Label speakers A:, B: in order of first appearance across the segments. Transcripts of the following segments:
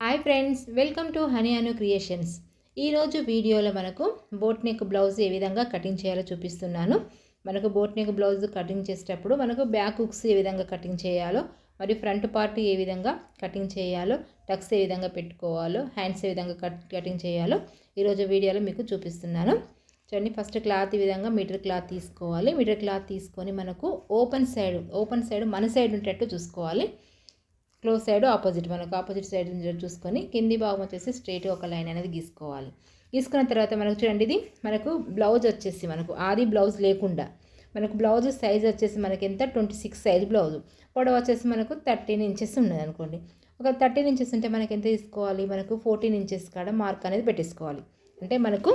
A: Hi friends, welcome to honey Anu creations. ఈరోజు వీడియోలో మనకు బోట్ నెక్ బ్లౌజ్ ఏ విధంగా కటింగ్ చేయాలో చూపిస్తున్నాను. మనకు బోట్ నెక్ బ్లౌజ్ కటింగ్ చేసేటప్పుడు మనకు బ్యాక్ హుక్స్ ఏ విధంగా కటింగ్ చేయాలో, మరియు ఫ్రంట్ పార్ట్ ఏ విధంగా కటింగ్ చేయాలో, టక్స్ ఏ విధంగా పెట్టుకోవాలో, హ్యాండ్స్ ఏ విధంగా కటింగ్ చేయాలో ఈరోజు వీడియోలో మీకు చూపిస్తున్నాను. చూడండి, ఫస్ట్ క్లాత్ ఈ విధంగా మీటర్ క్లాత్ తీసుకోవాలి. మీటర్ క్లాత్ తీసుకొని మనకు ఓపెన్ సైడ్ మన సైడ్ ఉండేటట్టు చూసుకోవాలి. క్లోజ్ సైడ్ మనకు ఆపోజిట్ సైడ్ చూసుకొని కింది భాగం వచ్చేసి స్ట్రైట్గా ఒక లైన్ అనేది గీసుకోవాలి. గీసుకున్న తర్వాత మనకు చూడండి, ఇది మనకు బ్లౌజ్ వచ్చేసి మనకు ఆది బ్లౌజ్ లేకుండా మనకు బ్లౌజ్ సైజ్ వచ్చేసి మనకి ఎంత 26 సైజ్ బ్లౌజ్. పొడవు వచ్చేసి మనకు 13 ఇంచెస్ ఉన్నది అనుకోండి. ఒక 13 ఇంచెస్ ఉంటే మనకి ఎంత తీసుకోవాలి, మనకు 14 ఇంచెస్ కాడ మార్క్ అనేది పెట్టేసుకోవాలి. అంటే మనకు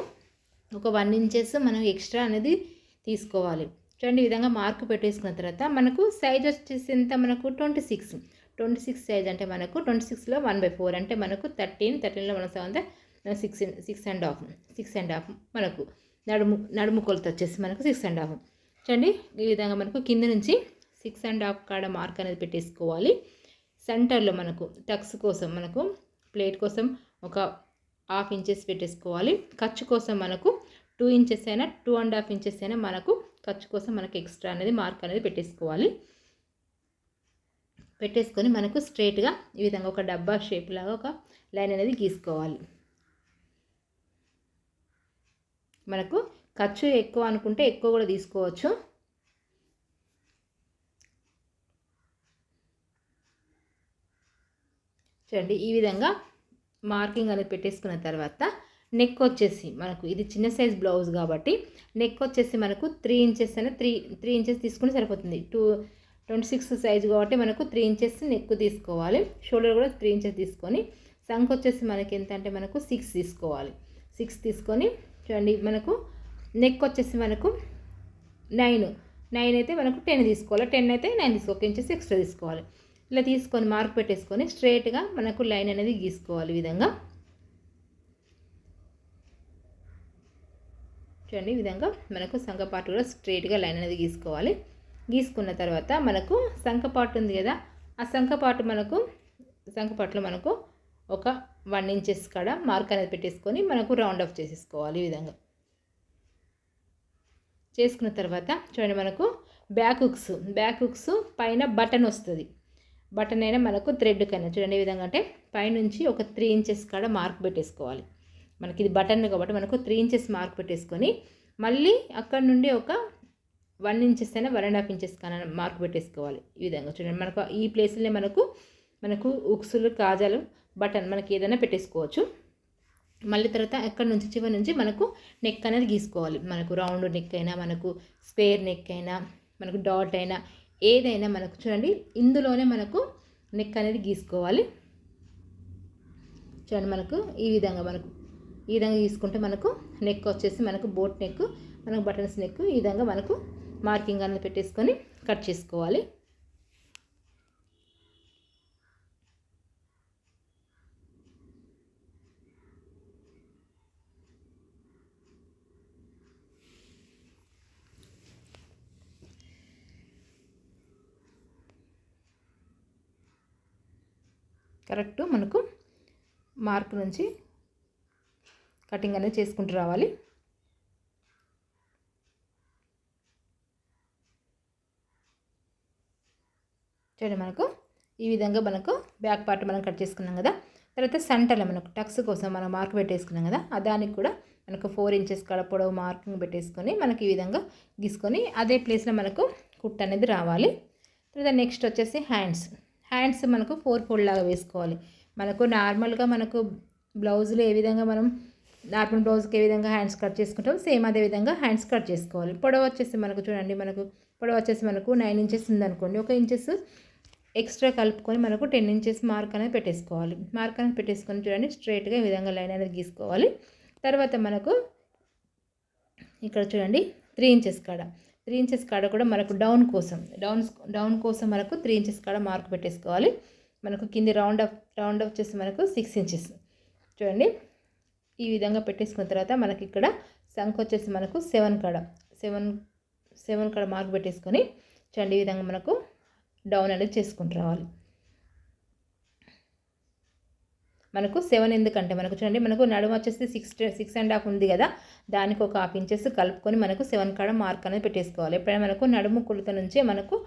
A: ఒక 1 ఇంచెస్ మనం ఎక్స్ట్రా అనేది తీసుకోవాలి. చూడండి, ఈ విధంగా మార్క్ పెట్టేసుకున్న తర్వాత మనకు సైజ్ వచ్చేసి ఎంత, మనకు 26 సైజ్ అంటే మనకు 26లో 1/4 అంటే మనకు 13లో మన అంతా 6.5 మనకు నడుము కొలత వచ్చేసి మనకు 6.5. చూడండి, ఈ విధంగా మనకు కింద నుంచి 6.5 కాడ మార్క్ అనేది పెట్టేసుకోవాలి. సెంటర్లో మనకు టక్స్ కోసం మనకు ప్లేట్ కోసం ఒక 1/2 ఇంచెస్ పెట్టేసుకోవాలి. ఖర్చు కోసం మనకు 2 ఇంచెస్ అయినా 2.5 ఇంచెస్ అయినా మనకు ఖర్చు కోసం మనకు ఎక్స్ట్రా అనేది మార్క్ అనేది పెట్టేసుకొని మనకు స్ట్రైట్గా ఈ విధంగా ఒక డబ్బా షేప్ లాగా ఒక లైన్ అనేది గీసుకోవాలి. మనకు ఖర్చు ఎక్కువ అనుకుంటే ఎక్కువ కూడా తీసుకోవచ్చు. చూడండి, ఈ విధంగా మార్కింగ్ అనేది పెట్టేసుకున్న తర్వాత నెక్ వచ్చేసి మనకు ఇది చిన్న సైజ్ బ్లౌజ్ కాబట్టి నెక్ వచ్చేసి మనకు 3 ఇంచెస్ అయినా 3 ఇంచెస్ తీసుకుని సరిపోతుంది. 26 సైజు కాబట్టి మనకు 3 ఇంచెస్ నెక్ తీసుకోవాలి. షోల్డర్ కూడా 3 ఇంచెస్ తీసుకొని సంఖ వచ్చేసి మనకి ఎంత అంటే మనకు 6 తీసుకోవాలి. 6 తీసుకొని చూడండి, మనకు నెక్ వచ్చేసి మనకు 9 అయితే మనకు 10 తీసుకోవాలి. 10 అయితే 9 తీసుకోవాలి. 1 ఇంచెస్ ఎక్స్ట్రా తీసుకోవాలి. ఇలా తీసుకొని మార్క్ పెట్టేసుకొని స్ట్రైట్గా మనకు లైన్ అనేది గీసుకోవాలి. ఈ విధంగా చూడండి, ఈ విధంగా మనకు సంఖ పార్ట్ కూడా స్ట్రైట్గా లైన్ అనేది గీసుకోవాలి. గీసుకున్న తర్వాత మనకు సంఖపాటు ఉంది కదా, ఆ సంఖపాటులో మనకు ఒక 1 ఇంచెస్ కాడ మార్క్ అనేది పెట్టేసుకొని మనకు రౌండ్ ఆఫ్ చేసేసుకోవాలి. ఈ విధంగా చేసుకున్న తర్వాత చూడండి, మనకు బ్యాక్ హుక్స్ పైన బటన్ వస్తుంది. బటన్ అయినా మనకు థ్రెడ్ కన్నా చూడండి ఈ విధంగా, అంటే పైనుంచి ఒక 3 ఇంచెస్ కాడ మార్క్ పెట్టేసుకోవాలి. మనకి ఇది బటన్ కాబట్టి మనకు 3 ఇంచెస్ మార్క్ పెట్టేసుకొని మళ్ళీ అక్కడ నుండి ఒక 1 ఇంచెస్ అయినా 1.5 ఇంచెస్ కానీ మార్క్ పెట్టేసుకోవాలి. ఈ విధంగా చూడండి, మనకు ఈ ప్లేస్లోనే మనకు ఉక్సులు, కాజాలు, బటన్ మనకి ఏదైనా పెట్టేసుకోవచ్చు. మళ్ళీ తర్వాత ఎక్కడి నుంచి చివరి నుంచి మనకు నెక్ అనేది గీసుకోవాలి. మనకు రౌండ్ నెక్ అయినా, మనకు స్క్వేర్ నెక్ అయినా, మనకు డాట్ అయినా ఏదైనా మనకు చూడండి ఇందులోనే మనకు నెక్ అనేది గీసుకోవాలి. చూడండి, మనకు ఈ విధంగా గీసుకుంటే మనకు నెక్ వచ్చేసి మనకు బోట్ నెక్, మనకు బటన్స్ నెక్ ఈ విధంగా మనకు మార్కింగ్ అనేది పెట్టేసుకొని కట్ చేసుకోవాలి. కరెక్ట్ మనకు మార్క్ నుంచి కటింగ్ అనేది చేసుకుంటూ రావాలి. చూడండి, మనకు ఈ విధంగా మనకు బ్యాక్ పార్ట్ మనం కట్ చేసుకున్నాం కదా. తర్వాత సెంటర్లో మనకు టక్స్ కోసం మనం మార్క్ పెట్టేసుకున్నాం కదా, దానికి కూడా మనకు 4 ఇంచెస్ కాడ పొడవు మార్కింగ్ పెట్టేసుకొని మనకి ఈ విధంగా గీసుకొని అదే ప్లేస్లో మనకు కుట్ అనేది రావాలి. తర్వాత నెక్స్ట్ వచ్చేసి హ్యాండ్స్ మనకు 4 ఫోల్డ్ లాగా వేసుకోవాలి. మనకు నార్మల్గా మనకు బ్లౌజులు ఏ విధంగా మనం నార్మల్ బ్లౌజ్కి ఏ విధంగా హ్యాండ్స్ కట్ చేసుకుంటాం సేమ్ అదే విధంగా హ్యాండ్స్ కట్ చేసుకోవాలి. పొడవు వచ్చేసి మనకు చూడండి, పొడవు వచ్చేసి మనకు 9 ఇంచెస్ ఉందనుకోండి, 1 ఇంచెస్ ఎక్స్ట్రా కలుపుకొని మనకు 10 ఇంచెస్ మార్క్ అనేది పెట్టేసుకోవాలి. మార్క్ అనేది పెట్టేసుకొని చూడండి స్ట్రైట్గా ఈ విధంగా లైన్ అనేది గీసుకోవాలి. తర్వాత మనకు ఇక్కడ చూడండి 3 ఇంచెస్ కాడ కూడా మనకు డౌన్ కోసం మనకు 3 ఇంచెస్ కాడ మార్క్ పెట్టేసుకోవాలి. మనకు కింది రౌండ్ అప్ వచ్చేసి మనకు 6 ఇంచెస్ చూడండి. ఈ విధంగా పెట్టేసుకున్న తర్వాత మనకి ఇక్కడ సంఖ వచ్చేసి మనకు 7 కాడ మార్క్ పెట్టేసుకొని చూడండి ఈ విధంగా మనకు డౌన్ అనేది చేసుకుంటూ రావాలి. మనకు 7 ఎందుకంటే మనకు చూడండి మనకు నడుము వచ్చేసి 6.5 ఉంది కదా, దానికి ఒక 1/2 ఇంచెస్ కలుపుకొని మనకు 7 కాడ మార్క్ అనేది పెట్టేసుకోవాలి. ఎప్పుడైనా మనకు నడుము కొలత నుంచే మనకు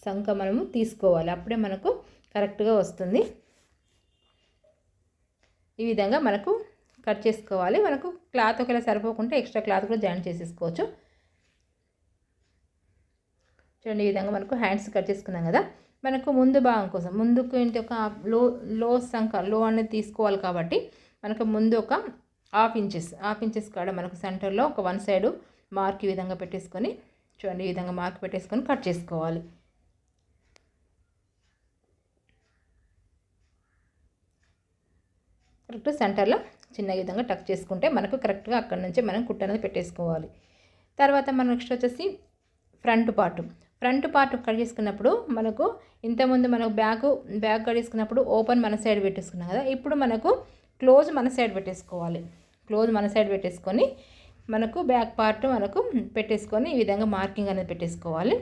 A: సంఖ మనము తీసుకోవాలి, అప్పుడే మనకు కరెక్ట్గా వస్తుంది. ఈ విధంగా మనకు కట్ చేసుకోవాలి. మనకు క్లాత్ ఒకవేళ సరిపోకుంటే ఎక్స్ట్రా క్లాత్ కూడా జాయిన్ చేసేసుకోవచ్చు. చూడండి ఈ విధంగా మనకు హ్యాండ్స్ కట్ చేసుకున్నాం కదా, మనకు ముందు భాగం కోసం ముందుకు ఏంటి ఒక లో సంఖ లో అనేది తీసుకోవాలి కాబట్టి మనకు ముందు ఒక 1/2 ఇంచెస్ కాడ మనకు సెంటర్లో ఒక 1 సైడ్ మార్క్ ఈ విధంగా పెట్టేసుకొని చూడండి ఈ విధంగా మార్క్ పెట్టేసుకొని కట్ చేసుకోవాలి. కరెక్ట్ సెంటర్లో చిన్న విధంగా టక్ చేసుకుంటే మనకు కరెక్ట్గా అక్కడ నుంచి మనం కుట్ట అనేది పెట్టేసుకోవాలి. తర్వాత మనం నెక్స్ట్ వచ్చేసి ఫ్రంట్ పార్ట్ కట్ చేసుకున్నప్పుడు మనకు ఇంతకుముందు మనకు బ్యాక్ కట్ చేసుకున్నప్పుడు ఓపెన్ మన సైడ్ పెట్టేసుకున్నాం కదా, ఇప్పుడు మనకు క్లోజ్ మన సైడ్ పెట్టేసుకోవాలి. క్లోజ్ మన సైడ్ పెట్టేసుకొని మనకు బ్యాక్ పార్ట్ మనకు పెట్టేసుకొని ఈ విధంగా మార్కింగ్ అనేది పెట్టేసుకోవాలి.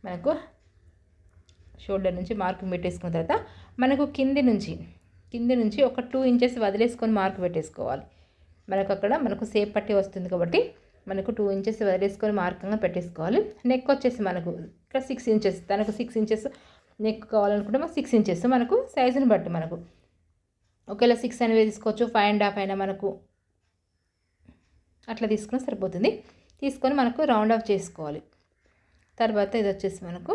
A: మనకు షోల్డర్ నుంచి మార్కింగ్ పెట్టేసుకున్న తర్వాత మనకు కింది నుంచి ఒక 2 ఇంచెస్ వదిలేసుకొని మార్క్ పెట్టేసుకోవాలి. మనకు అక్కడ మనకు సేప్ పట్టి వస్తుంది కాబట్టి మనకు 2 ఇంచెస్ వదిలేసుకొని మార్కంగా పెట్టేసుకోవాలి. నెక్ వచ్చేసి మనకు ఇక్కడ 6 ఇంచెస్, తనకు 6 ఇంచెస్ నెక్ కావాలనుకుంటే మనకు 6 ఇంచెస్ మనకు సైజుని బట్టి మనకు ఒకవేళ 6 అనేది తీసుకోవచ్చు, 5.5 అయినా మనకు అట్లా తీసుకుని సరిపోతుంది. తీసుకొని మనకు రౌండ్ ఆఫ్ చేసుకోవాలి. తర్వాత ఇది వచ్చేసి మనకు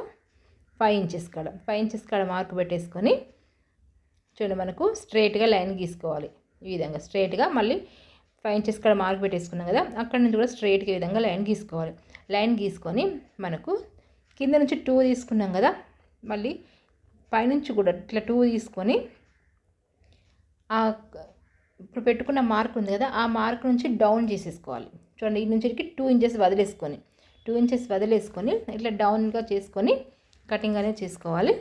A: 5 ఇంచెస్ కాడ మార్క్ పెట్టేసుకొని చూడండి మనకు స్ట్రైట్గా లైన్ గీసుకోవాలి. ఈ విధంగా స్ట్రైట్గా మళ్ళీ 5 ఇంచెస్ కాడ మార్క్ పెట్టేసుకున్నాం కదా, అక్కడ నుంచి కూడా స్ట్రైట్గా ఈ విధంగా లైన్ గీసుకోవాలి. లైన్ గీసుకొని మనకు కింద నుంచి 2 తీసుకున్నాం కదా, మళ్ళీ పైనుంచి కూడా ఇట్లా 2 తీసుకొని ఇప్పుడు పెట్టుకున్న మార్క్ ఉంది కదా, ఆ మార్క్ నుంచి డౌన్ చేసేసుకోవాలి. చూడండి ఈ నుంచి 2 ఇంచెస్ వదిలేసుకొని ఇట్లా డౌన్గా చేసుకొని కటింగ్ అనేది చేసుకోవాలి.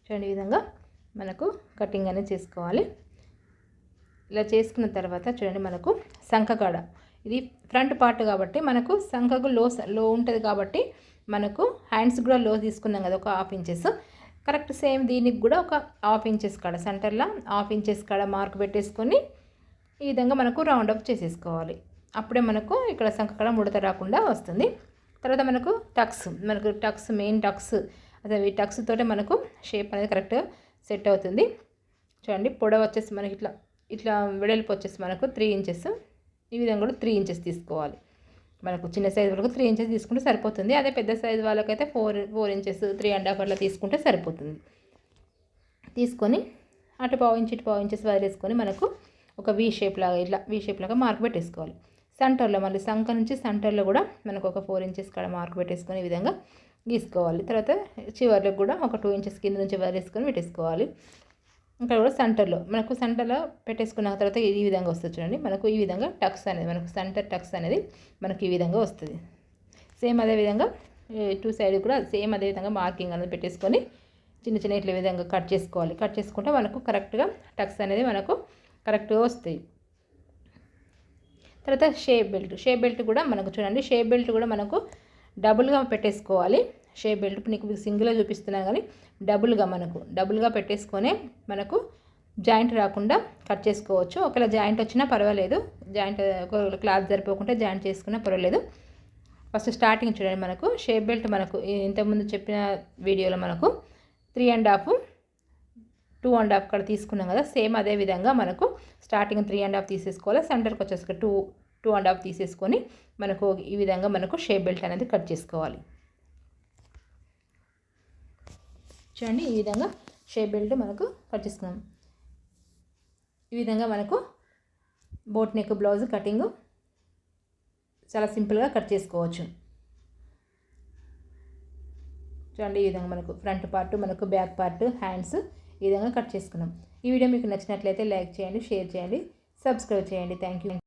A: చూడండి ఈ విధంగా మనకు కటింగ్ అనేది చేసుకోవాలి. ఇలా చేసుకున్న తర్వాత చూడండి మనకు సంఖకాడ ఇది ఫ్రంట్ పార్ట్ కాబట్టి మనకు సంఖకు లో ఉంటుంది కాబట్టి మనకు హ్యాండ్స్ కూడా లో తీసుకున్నాం కదా, ఒక 1/2 ఇంచెస్ కరెక్ట్ సేమ్ దీనికి కూడా ఒక 1/2 ఇంచెస్ కాడ సెంటర్లో 1/2 ఇంచెస్ కాడ మార్క్ పెట్టేసుకొని ఈ విధంగా మనకు రౌండ్ అప్ చేసేసుకోవాలి. అప్పుడే మనకు ఇక్కడ సంఖకాడ ముడత రాకుండా వస్తుంది. తర్వాత మనకు టక్స్ మెయిన్ టక్స్ అదే ఈ టక్స్ తోటే మనకు షేప్ అనేది కరెక్ట్గా సెట్ అవుతుంది. చూడండి పొడవు వచ్చేసి మనకి ఇట్లా వెడల్పు వచ్చేసి మనకు 3 ఇంచెస్, ఈ విధంగా కూడా 3 ఇంచెస్ తీసుకోవాలి. మనకు చిన్న సైజు వరకు 3 ఇంచెస్ తీసుకుంటే సరిపోతుంది. అదే పెద్ద సైజు వాళ్ళకైతే 4 ఇంచెస్ 3.5 అట్లా తీసుకుంటే సరిపోతుంది. తీసుకొని అటు 1/2 ఇంచ్ ఇటు 1/2 ఇంచెస్ వదిలేసుకొని మనకు ఒక వీ షేప్ లాగా మార్క్ పెట్టేసుకోవాలి. సెంటర్లో మళ్ళీ సంఖ నుంచి సెంటర్లో కూడా మనకు ఒక 4 ఇంచెస్ కాడ మార్క్ పెట్టేసుకొని ఈ విధంగా గీసుకోవాలి. తర్వాత చివర్లకు కూడా ఒక 2 ఇంచెస్ కింద నుంచి వదిలేసుకొని పెట్టేసుకోవాలి. ఇక్కడ కూడా సెంటర్లో పెట్టేసుకున్న తర్వాత ఈ విధంగా వస్తుంది. చూడండి మనకు ఈ విధంగా టక్స్ అనేది మనకు సెంటర్ టక్స్ అనేది మనకు ఈ విధంగా వస్తుంది. సేమ్ అదే విధంగా 2 సైడ్ కూడా సేమ్ అదే విధంగా మార్కింగ్ అనేది పెట్టేసుకొని చిన్న ఇట్లా విధంగా కట్ చేసుకోవాలి. కట్ చేసుకుంటే మనకు కరెక్ట్గా టక్స్ అనేది మనకు కరెక్ట్గా వస్తాయి. తర్వాత షేప్ బెల్ట్ కూడా మనకు చూడండి, షేప్ బెల్ట్ కూడా మనకు డబుల్గా పెట్టేసుకోవాలి. షేప్ బెల్ట్ నీకు సింగిల్గా చూపిస్తున్నాను కానీ డబుల్గా పెట్టేసుకొని మనకు జాయింట్ రాకుండా కట్ చేసుకోవచ్చు. ఒకవేళ జాయింట్ వచ్చినా పర్వాలేదు, జాయింట్ ఒకవేళ క్లాత్ సరిపోకుంటే జాయింట్ చేసుకున్నా పర్వాలేదు. ఫస్ట్ స్టార్టింగ్ చూడండి మనకు షేప్ బెల్ట్ మనకు ఇంతకుముందు చెప్పిన వీడియోలో మనకు 3.5 2.5 ఇక్కడ తీసుకున్నాం కదా, సేమ్ అదే విధంగా మనకు స్టార్టింగ్ 3.5 తీసేసుకోవాలి. సెంటర్కి వచ్చేసి 2.5 తీసేసుకొని మనకు ఈ విధంగా మనకు షేప్ బెల్ట్ అనేది కట్ చేసుకోవాలి. చూడండి ఈ విధంగా షేప్ బెల్ట్ మనకు కట్ చేసుకున్నాం. ఈ విధంగా మనకు బోట్ నెక్ బ్లౌజ్ కటింగ్ చాలా సింపుల్గా కట్ చేసుకోవచ్చు. చూడండి ఈ విధంగా మనకు ఫ్రంట్ పార్ట్ మనకు బ్యాక్ పార్ట్ హ్యాండ్స్ ఈ విధంగా కట్ చేసుకున్నాం. ఈ వీడియో మీకు నచ్చినట్లయితే లైక్ చేయండి, షేర్ చేయండి, సబ్స్క్రైబ్ చేయండి. Thank you.